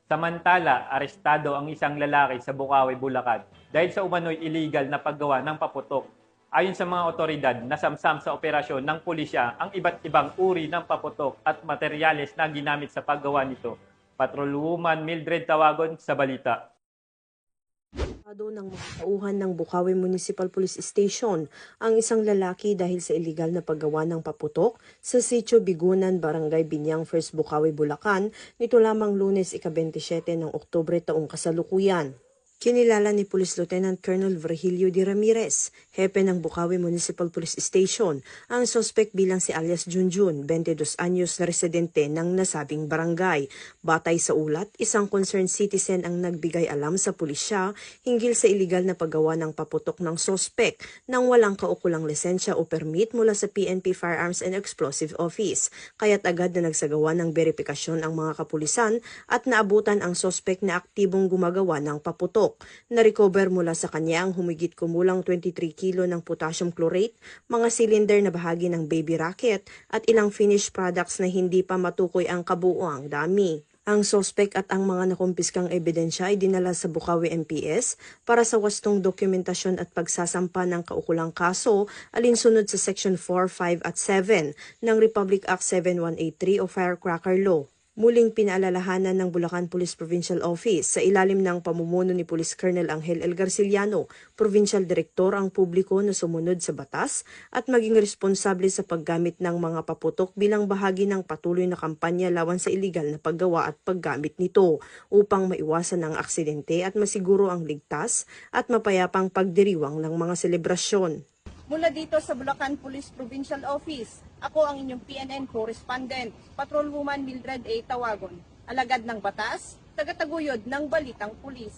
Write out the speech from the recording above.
Samantala, arestado ang isang lalaki sa Bukawi, Bulacan dahil sa umano'y illegal na paggawa ng paputok. Ayon sa mga otoridad, nasamsam sa operasyon ng pulisya ang iba't ibang uri ng paputok at materyales na ginamit sa paggawa nito. Patrolwoman Mildred Tawagon sa balita. Ng mga tauhan ng Bukawi Municipal Police Station ang isang lalaki dahil sa iligal na paggawa ng paputok sa Sitio Bigunan, Barangay Binyang, First Bukawi, Bulacan nito lamang Lunes ika-27 ng Oktubre taong kasalukuyan. Kinilala ni Police Lieutenant Colonel Virgilio D. Ramirez, hepe ng Bukawi Municipal Police Station, ang suspect bilang si alias Junjun, 22 anyos na residente ng nasabing barangay. Batay sa ulat, isang concerned citizen ang nagbigay alam sa pulisya hinggil sa iligal na paggawa ng paputok ng suspect nang walang kaukulang lisensya o permit mula sa PNP Firearms and Explosive Office. Kaya't agad na nagsagawa ng verifikasyon ang mga kapulisan at naabutan ang suspect na aktibong gumagawa ng paputok. Na-recover mula sa kanya ang humigit kumulang 23 kilo ng potassium chlorate, mga cylinder na bahagi ng baby rocket at ilang finished products na hindi pa matukoy ang kabuuang dami. Ang sospek at ang mga nakumpiskang ebidensya ay dinala sa Bukawi MPS para sa wastong dokumentasyon at pagsasampa ng kaukulang kaso alinsunod sa Section 4, 5 at 7 ng Republic Act 7183 o Firecracker Law. Muling pinaalalahanan ng Bulacan Police Provincial Office sa ilalim ng pamumuno ni Police Colonel Angel L. Garciliano, Provincial Director ang publiko na sumunod sa batas at maging responsable sa paggamit ng mga paputok bilang bahagi ng patuloy na kampanya lawan sa iligal na paggawa at paggamit nito upang maiwasan ang aksidente at masiguro ang ligtas at mapayapang pagdiriwang ng mga selebrasyon. Mula dito sa Bulacan Police Provincial Office, ako ang inyong PNN correspondent, Patrolwoman Mildred A. Tawagon, alagad ng batas, tagataguyod ng Balitang Pulis.